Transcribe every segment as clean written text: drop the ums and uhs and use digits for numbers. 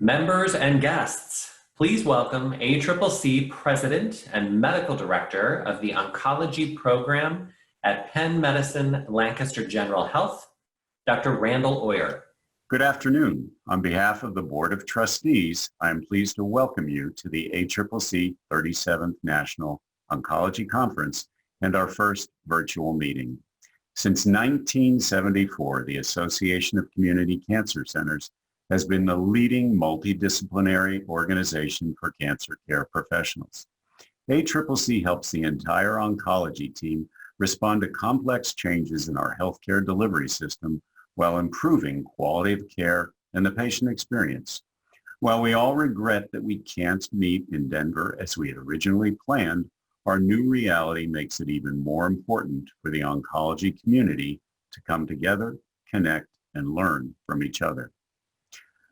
Members and guests, please welcome ACCC President and Medical Director of the Oncology Program at Penn Medicine Lancaster General Health, Dr. Randall Oyer. Good afternoon. On behalf of the Board of Trustees, I am pleased to welcome you to the ACCC 37th National Oncology Conference and our first virtual meeting. Since 1974, the Association of Community Cancer Centers has been the leading multidisciplinary organization for cancer care professionals. ACCC helps the entire oncology team respond to complex changes in our healthcare delivery system while improving quality of care and the patient experience. While we all regret that we can't meet in Denver as we had originally planned, our new reality makes it even more important for the oncology community to come together, connect, and learn from each other.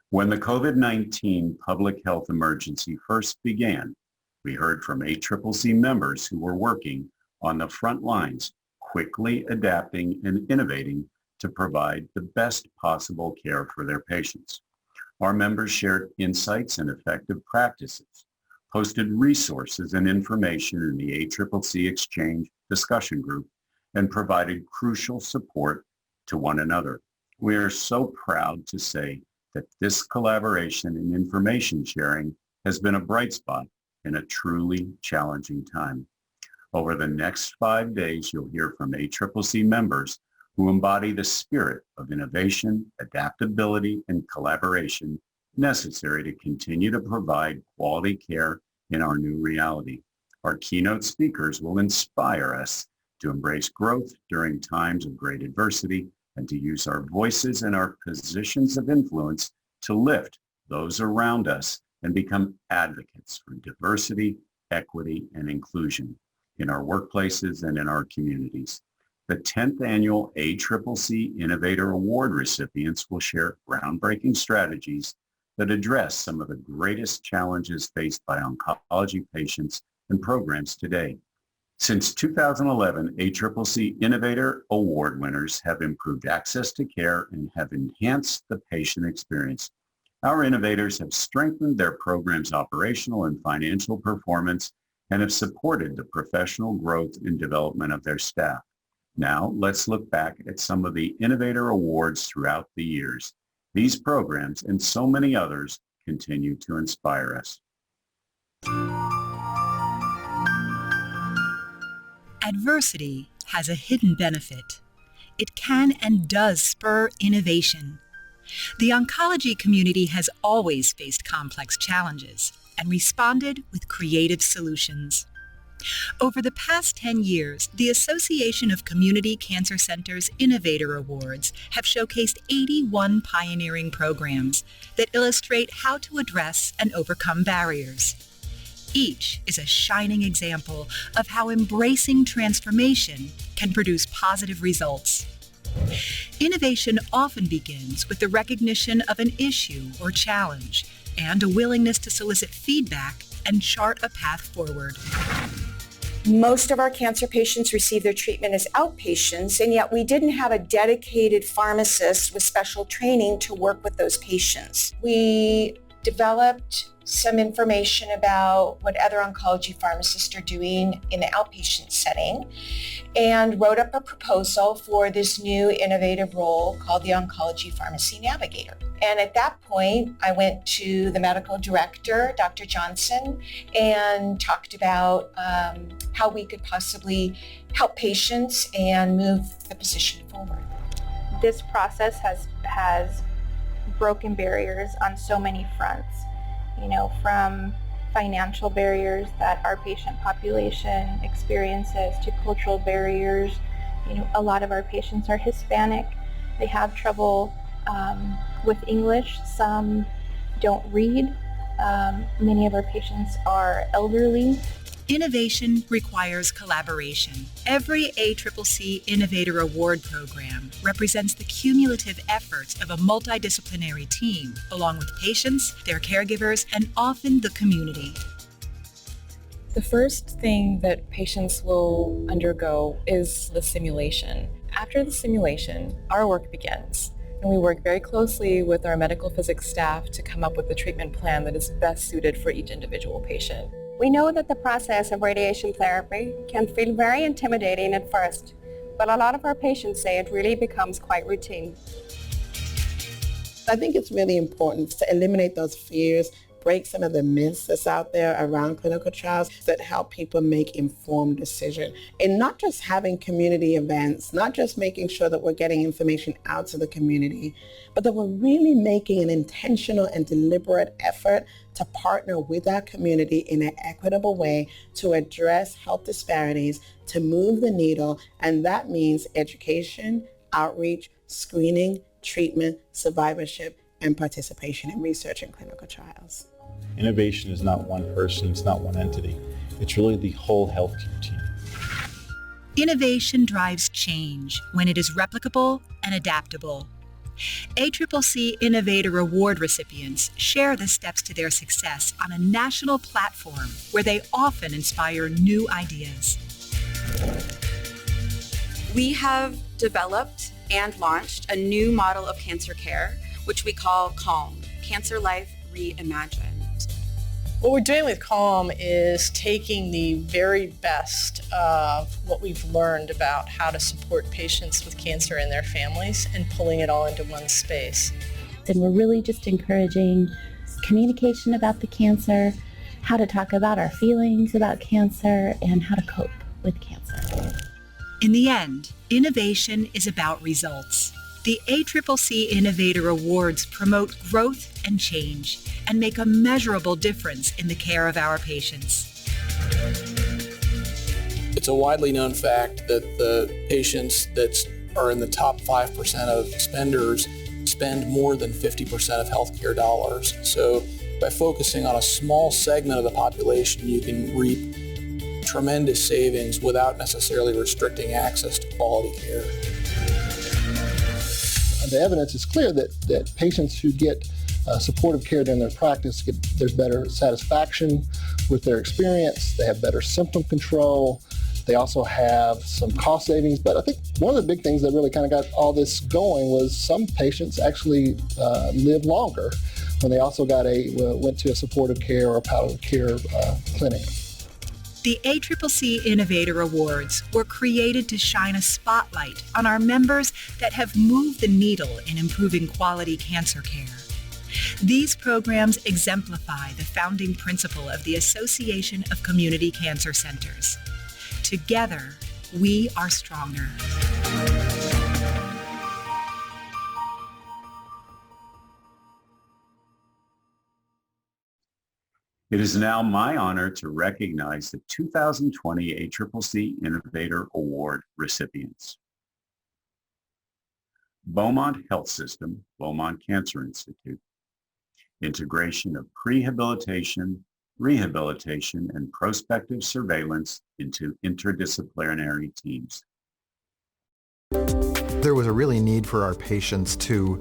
When the COVID-19 public health emergency first began, we heard from ACCC members who were working on the front lines, quickly adapting and innovating to provide the best possible care for their patients. Our members shared insights and effective practices, posted resources and information in the ACCC Exchange discussion group, and provided crucial support to one another. We are so proud to say that this collaboration and information sharing has been a bright spot in a truly challenging time. Over the next 5 days, you'll hear from ACCC members who embody the spirit of innovation, adaptability, and collaboration necessary to continue to provide quality care in our new reality. Our keynote speakers will inspire us to embrace growth during times of great adversity and to use our voices and our positions of influence to lift those around us and become advocates for diversity, equity, and inclusion in our workplaces and in our communities. The 10th annual ACCC Innovator Award recipients will share groundbreaking strategies that address some of the greatest challenges faced by oncology patients and programs today. Since 2011, ACCC Innovator Award winners have improved access to care and have enhanced the patient experience. Our innovators have strengthened their program's operational and financial performance and have supported the professional growth and development of their staff. Now, let's look back at some of the Innovator Awards throughout the years. These programs and so many others continue to inspire us. Adversity has a hidden benefit. It can and does spur innovation. The oncology community has always faced complex challenges and responded with creative solutions. Over the past 10 years, the Association of Community Cancer Centers Innovator Awards have showcased 81 pioneering programs that illustrate how to address and overcome barriers. Each is a shining example of how embracing transformation can produce positive results. Innovation often begins with the recognition of an issue or challenge and a willingness to solicit feedback and chart a path forward. Most of our cancer patients receive their treatment as outpatients, and yet we didn't have a dedicated pharmacist with special training to work with those patients. We developed some information about what other oncology pharmacists are doing in the outpatient setting and wrote up a proposal for this new innovative role called the Oncology Pharmacy Navigator. And at that point, I went to the medical director, Dr. Johnson, and talked about how we could possibly help patients and move the position forward. This process has broken barriers on so many fronts, from financial barriers that our patient population experiences to cultural barriers. A lot of our patients are Hispanic. They have trouble with English. Some don't read. Many of our patients are elderly. Innovation requires collaboration. Every ACCC Innovator Award program represents the cumulative efforts of a multidisciplinary team, along with patients, their caregivers, and often the community. The first thing that patients will undergo is the simulation. After the simulation, our work begins. And we work very closely with our medical physics staff to come up with the treatment plan that is best suited for each individual patient. We know that the process of radiation therapy can feel very intimidating at first, but a lot of our patients say it really becomes quite routine. I think it's really important to eliminate those fears, break some of the myths that's out there around clinical trials that help people make informed decisions. And not just having community events, not just making sure that we're getting information out to the community, but that we're really making an intentional and deliberate effort to partner with our community in an equitable way to address health disparities, to move the needle, and that means education, outreach, screening, treatment, survivorship, and participation in research and clinical trials. Innovation is not one person, it's not one entity. It's really the whole healthcare team. Innovation drives change when it is replicable and adaptable. ACCC Innovator Award recipients share the steps to their success on a national platform where they often inspire new ideas. We have developed and launched a new model of cancer care, which we call CALM, Cancer Life Reimagined. What we're doing with CALM is taking the very best of what we've learned about how to support patients with cancer and their families and pulling it all into one space. And we're really just encouraging communication about the cancer, how to talk about our feelings about cancer, and how to cope with cancer. In the end, innovation is about results. The ACCC Innovator Awards promote growth and change and make a measurable difference in the care of our patients. It's a widely known fact that the patients that are in the top 5% of spenders spend more than 50% of healthcare dollars. So by focusing on a small segment of the population, you can reap tremendous savings without necessarily restricting access to quality care. The evidence is clear that patients who get supportive care during their practice, there's better satisfaction with their experience, they have better symptom control, they also have some cost savings. But I think one of the big things that really kind of got all this going was some patients actually lived longer when they also went to a supportive care or palliative care clinic. The ACCC Innovator Awards were created to shine a spotlight on our members that have moved the needle in improving quality cancer care. These programs exemplify the founding principle of the Association of Community Cancer Centers. Together, we are stronger. It is now my honor to recognize the 2020 ACCC Innovator Award recipients. Beaumont Health System, Beaumont Cancer Institute. Integration of prehabilitation, rehabilitation, and prospective surveillance into interdisciplinary teams. There was a really need for our patients to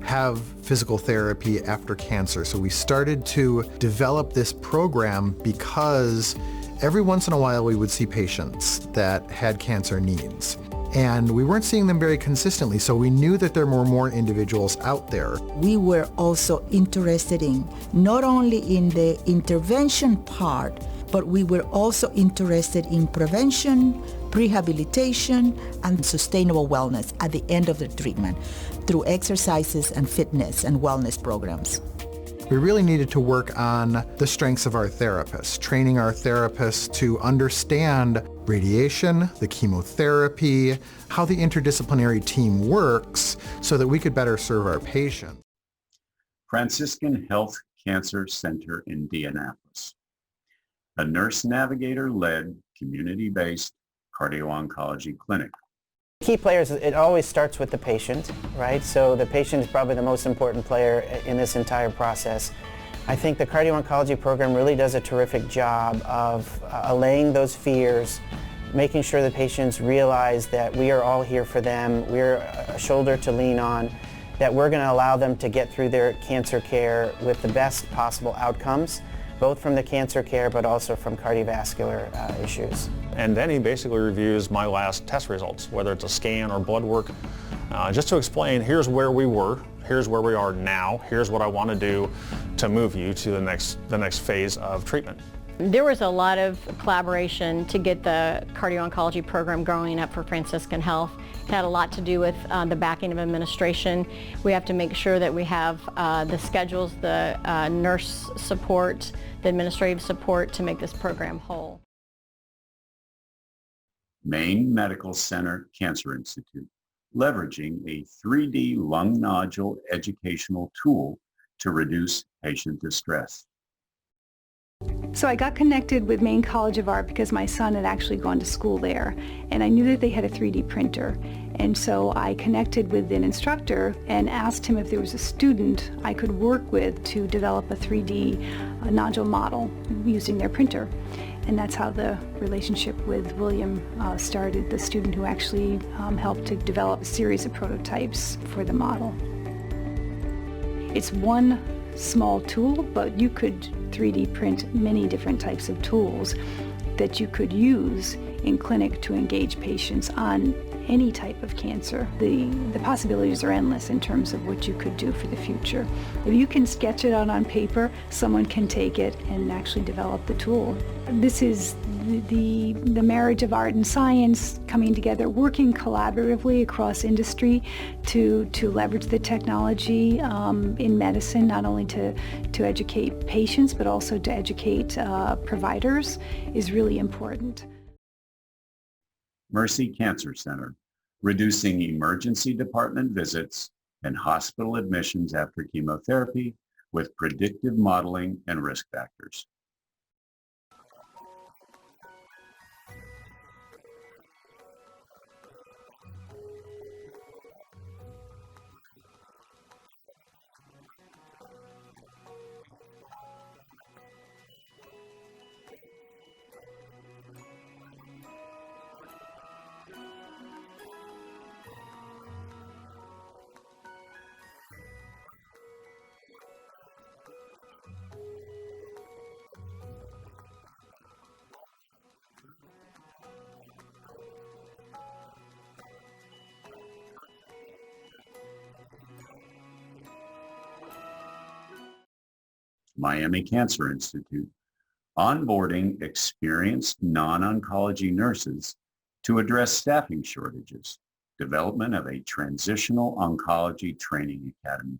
have physical therapy after cancer. So we started to develop this program because every once in a while we would see patients that had cancer needs. And we weren't seeing them very consistently, so we knew that there were more individuals out there. We were also interested in not only in the intervention part, but we were also interested in prevention, rehabilitation, and sustainable wellness at the end of the treatment through exercises and fitness and wellness programs. We really needed to work on the strengths of our therapists, training our therapists to understand radiation, the chemotherapy, how the interdisciplinary team works so that we could better serve our patients. Franciscan Health Cancer Center in Indianapolis, a nurse navigator-led, community-based cardio-oncology clinic. Key players, it always starts with the patient, right? So the patient is probably the most important player in this entire process. I think the cardio-oncology program really does a terrific job of allaying those fears, making sure the patients realize that we are all here for them, we're a shoulder to lean on, that we're going to allow them to get through their cancer care with the best possible outcomes, both from the cancer care but also from cardiovascular issues. And then he basically reviews my last test results, whether it's a scan or blood work, just to explain, here's where we were, here's where we are now, here's what I want to do to move you to the next phase of treatment. There was a lot of collaboration to get the cardio-oncology program growing up for Franciscan Health. It had a lot to do with the backing of administration. We have to make sure that we have the schedules, the nurse support, the administrative support to make this program whole. Maine Medical Center Cancer Institute, leveraging a 3D lung nodule educational tool to reduce patient distress. So I got connected with Maine College of Art because my son had actually gone to school there, and I knew that they had a 3D printer. And so I connected with an instructor and asked him if there was a student I could work with to develop a 3D nodule model using their printer. And that's how the relationship with William started, the student who actually helped to develop a series of prototypes for the model. It's one small tool, but you could 3D print many different types of tools that you could use in clinic to engage patients on any type of cancer. The possibilities are endless in terms of what you could do for the future. If you can sketch it out on paper, someone can take it and actually develop the tool. This is the marriage of art and science coming together, working collaboratively across industry to leverage the technology in medicine, not only to educate patients, but also to educate providers is really important. Mercy Cancer Center, reducing emergency department visits and hospital admissions after chemotherapy with predictive modeling and risk factors. Miami Cancer Institute, onboarding experienced non-oncology nurses to address staffing shortages, development of a transitional oncology training academy.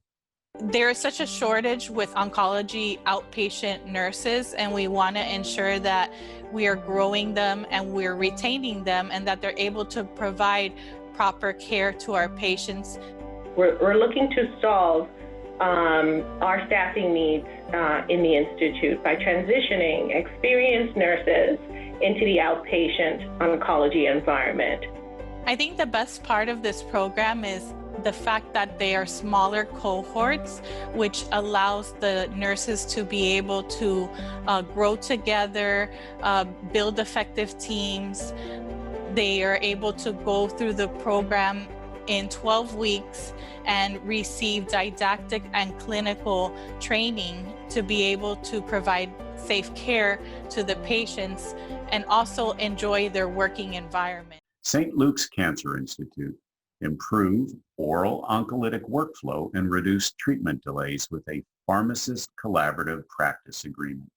There is such a shortage with oncology outpatient nurses, and we want to ensure that we are growing them and we're retaining them and that they're able to provide proper care to our patients. We're looking to solve our staffing needs in the Institute by transitioning experienced nurses into the outpatient oncology environment. I think the best part of this program is the fact that they are smaller cohorts, which allows the nurses to be able to grow together, build effective teams. They are able to go through the program in 12 weeks and receive didactic and clinical training to be able to provide safe care to the patients and also enjoy their working environment. St. Luke's Cancer Institute, improve oral oncolytic workflow and reduce treatment delays with a pharmacist collaborative practice agreement.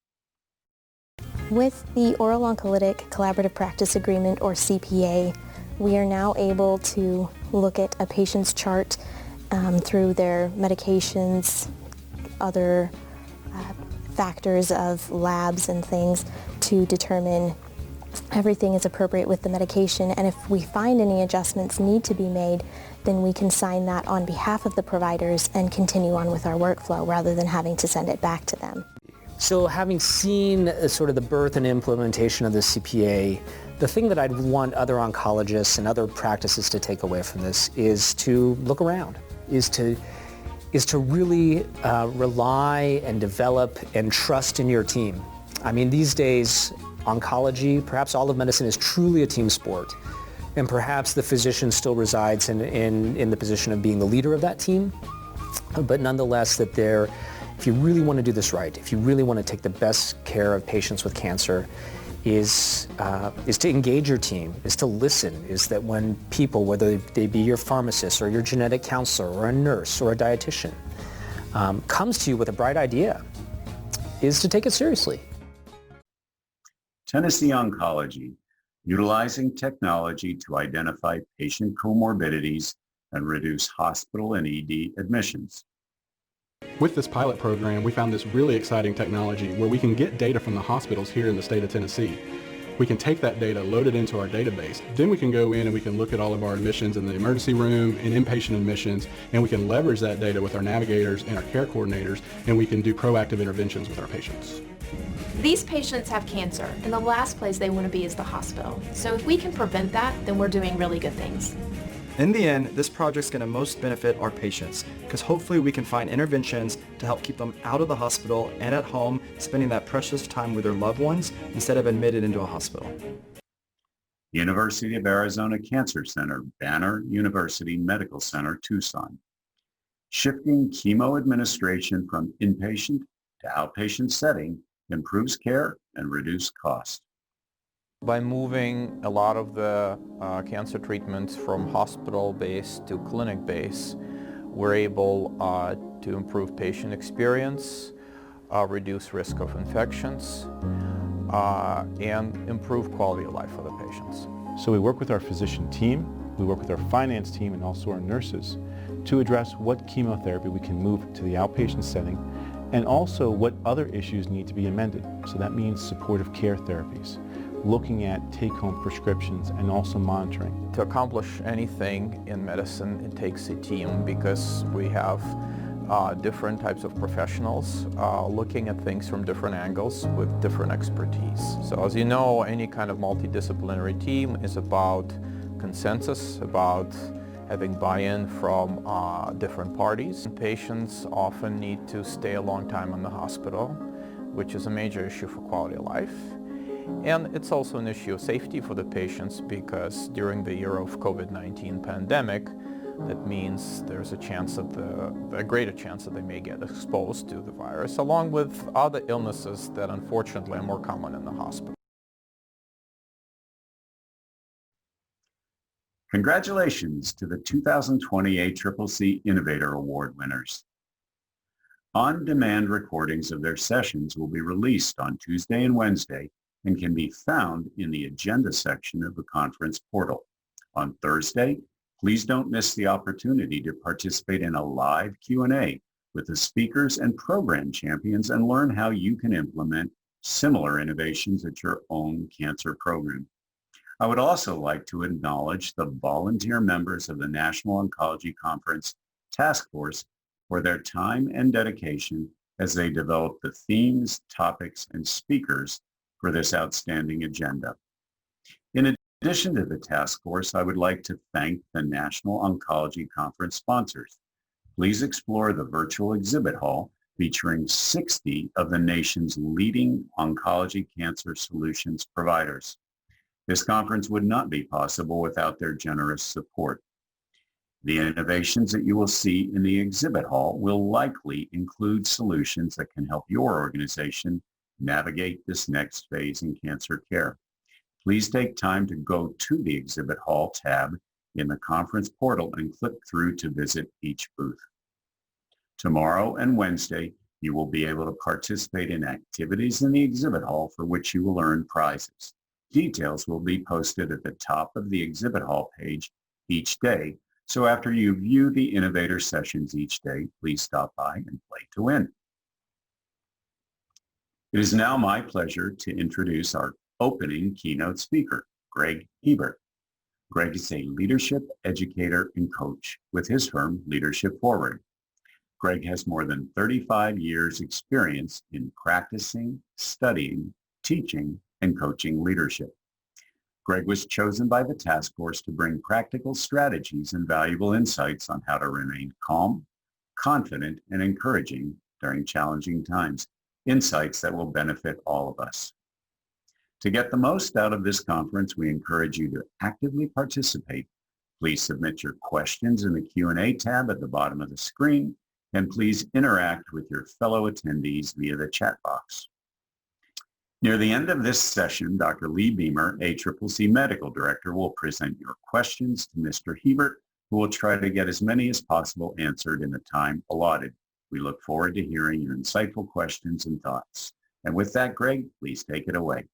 With the Oral Oncolytic Collaborative Practice Agreement, or CPA, we are now able to look at a patient's chart through their medications, other factors of labs and things to determine everything is appropriate with the medication, and if we find any adjustments need to be made, then we can sign that on behalf of the providers and continue on with our workflow rather than having to send it back to them. So having seen sort of the birth and implementation of the CPA, the thing that I'd want other oncologists and other practices to take away from this is to look around, is to really rely and develop and trust in your team. I mean, these days, oncology, perhaps all of medicine, is truly a team sport. And perhaps the physician still resides in the position of being the leader of that team. But nonetheless, that if you really want to do this right, if you really want to take the best care of patients with cancer, is to engage your team, is to listen, is that when people, whether they be your pharmacist or your genetic counselor or a nurse or a dietitian, comes to you with a bright idea, is to take it seriously. Tennessee Oncology, utilizing technology to identify patient comorbidities and reduce hospital and ED admissions. With this pilot program, we found this really exciting technology where we can get data from the hospitals here in the state of Tennessee. We can take that data, load it into our database. Then we can go in and we can look at all of our admissions in the emergency room and inpatient admissions, and we can leverage that data with our navigators and our care coordinators, and we can do proactive interventions with our patients. These patients have cancer, and the last place they want to be is the hospital. So if we can prevent that, then we're doing really good things. In the end, this project's going to most benefit our patients, because hopefully we can find interventions to help keep them out of the hospital and at home, spending that precious time with their loved ones instead of admitted into a hospital. University of Arizona Cancer Center, Banner University Medical Center, Tucson. Shifting chemo administration from inpatient to outpatient setting improves care and reduces cost. By moving a lot of the cancer treatments from hospital-based to clinic-based, we're able to improve patient experience, reduce risk of infections, and improve quality of life for the patients. So we work with our physician team, we work with our finance team, and also our nurses to address what chemotherapy we can move to the outpatient setting, and also what other issues need to be amended. So that means supportive care therapies, looking at take-home prescriptions, and also monitoring. To accomplish anything in medicine, it takes a team because we have different types of professionals looking at things from different angles with different expertise. So as you know, any kind of multidisciplinary team is about consensus, about having buy-in from different parties. Patients often need to stay a long time in the hospital, which is a major issue for quality of life. And it's also an issue of safety for the patients because during the year of COVID-19 pandemic, that means there's a chance that a greater chance that they may get exposed to the virus, along with other illnesses that unfortunately are more common in the hospital. Congratulations to the 2020 ACCC Innovator Award winners. On-demand recordings of their sessions will be released on Tuesday and Wednesday and can be found in the agenda section of the conference portal. On Thursday, please don't miss the opportunity to participate in a live Q&A with the speakers and program champions and learn how you can implement similar innovations at your own cancer program. I would also like to acknowledge the volunteer members of the National Oncology Conference Task Force for their time and dedication as they develop the themes, topics, and speakers for this outstanding agenda. In addition to the task force, I would like to thank the National Oncology Conference sponsors. Please explore the virtual exhibit hall featuring 60 of the nation's leading oncology cancer solutions providers. This conference would not be possible without their generous support. The innovations that you will see in the exhibit hall will likely include solutions that can help your organization navigate this next phase in cancer care. Please take time to go to the Exhibit Hall tab in the conference portal and click through to visit each booth. Tomorrow and Wednesday, you will be able to participate in activities in the exhibit hall for which you will earn prizes. Details will be posted at the top of the exhibit hall page each day, so after you view the innovator sessions each day, please stop by and play to win. It is now my pleasure to introduce our opening keynote speaker, Greg Hebert. Greg is a leadership educator and coach with his firm, Leadership Forward. Greg has more than 35 years experience in practicing, studying, teaching, and coaching leadership. Greg was chosen by the task force to bring practical strategies and valuable insights on how to remain calm, confident, and encouraging during challenging times, insights that will benefit all of us. To get the most out of this conference, we encourage you to actively participate. Please submit your questions in the Q&A tab at the bottom of the screen, and please interact with your fellow attendees via the chat box. Near the end of this session, Dr. Lee Beamer, ACCC Medical Director, will present your questions to Mr. Hebert, who will try to get as many as possible answered in the time allotted. We look forward to hearing your insightful questions and thoughts. And with that, Greg, please take it away.